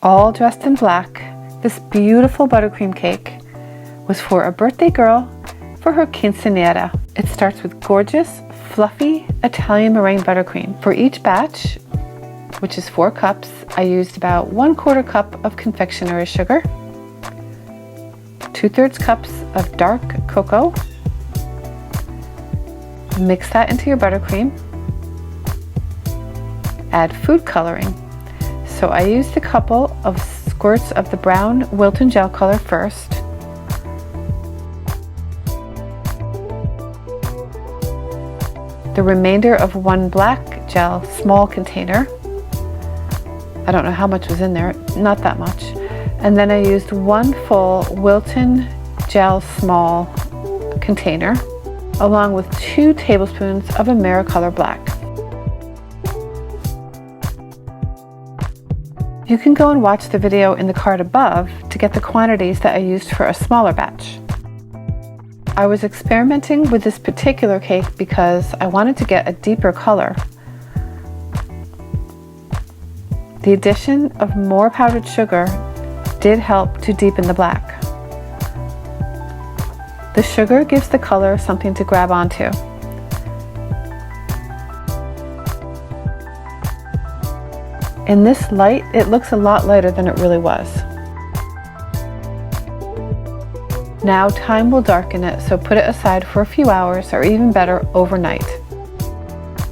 all dressed in black, this beautiful buttercream cake was for a birthday girl for her quinceanera. It starts with gorgeous, fluffy Italian meringue buttercream. For each batch, which is 4 cups, I used about 1/4 cup of confectioners sugar, 2/3 cups of dark cocoa. Mix that into your buttercream. Add food coloring. So I used a couple of squirts of the brown Wilton gel color first. The remainder of 1 black gel small container. I don't know how much was in there, not that much. And then I used 1 full Wilton gel small container, along with 2 tablespoons of AmeriColor Black. You can go and watch the video in the card above to get the quantities that I used for a smaller batch. I was experimenting with this particular cake because I wanted to get a deeper color. The addition of more powdered sugar did help to deepen the black. The sugar gives the color something to grab onto. In this light, it looks a lot lighter than it really was. Now time will darken it, so put it aside for a few hours, or even better, overnight.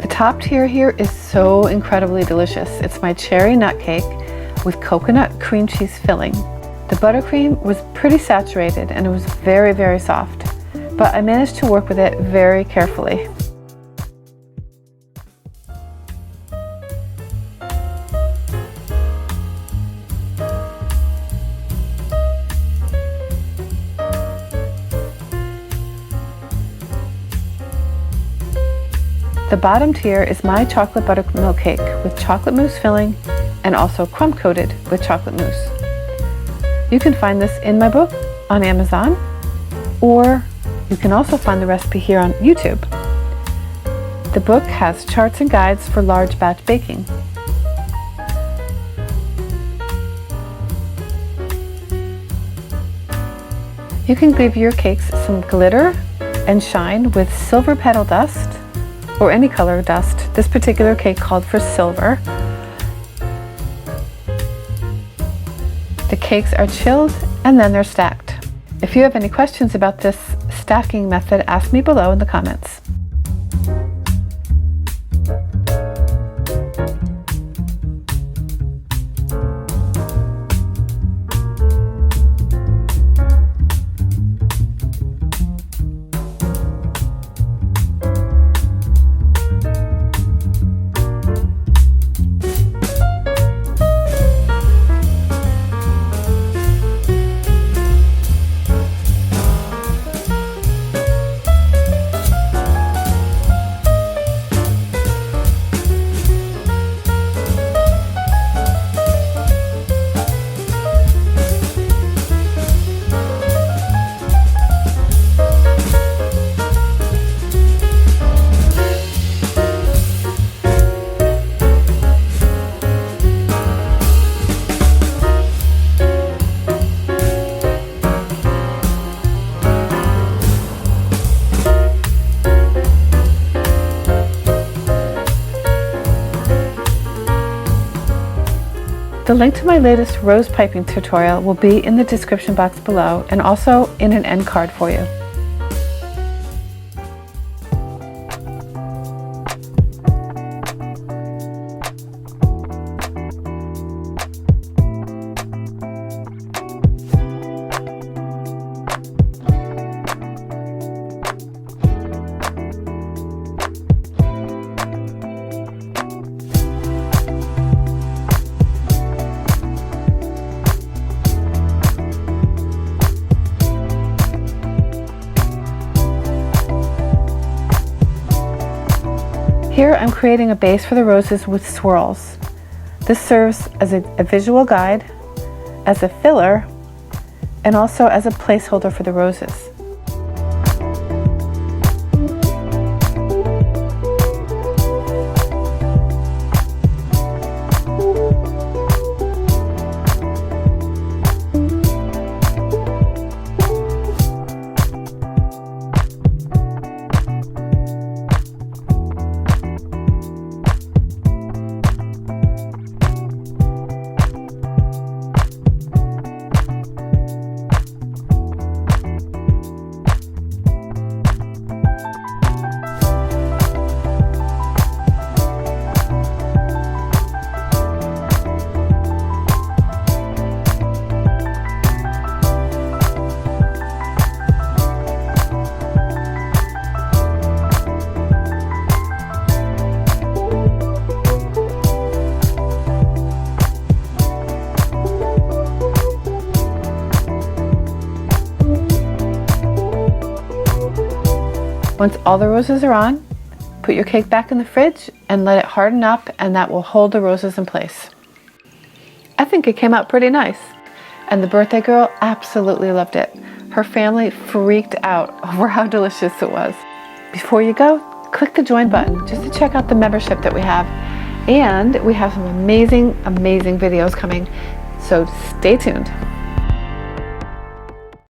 The top tier here is so incredibly delicious. It's my cherry nut cake with coconut cream cheese filling. The buttercream was pretty saturated and it was very, very soft, but I managed to work with it very carefully. The bottom tier is my chocolate buttermilk cake with chocolate mousse filling and also crumb coated with chocolate mousse. You can find this in my book on Amazon, or you can also find the recipe here on YouTube. The book has charts and guides for large batch baking. You can give your cakes some glitter and shine with silver petal dust, or any color dust. This particular cake called for silver. The cakes are chilled and then they're stacked. If you have any questions about this stacking method, ask me below in the comments. The link to my latest rose piping tutorial will be in the description box below and also in an end card for you. Here I'm creating a base for the roses with swirls. This serves as a visual guide, as a filler, and also as a placeholder for the roses. Once all the roses are on, put your cake back in the fridge and let it harden up, and that will hold the roses in place. I think it came out pretty nice, and the birthday girl absolutely loved it. Her family freaked out over how delicious it was. Before you go, click the join button just to check out the membership that we have. And we have some amazing videos coming, so stay tuned.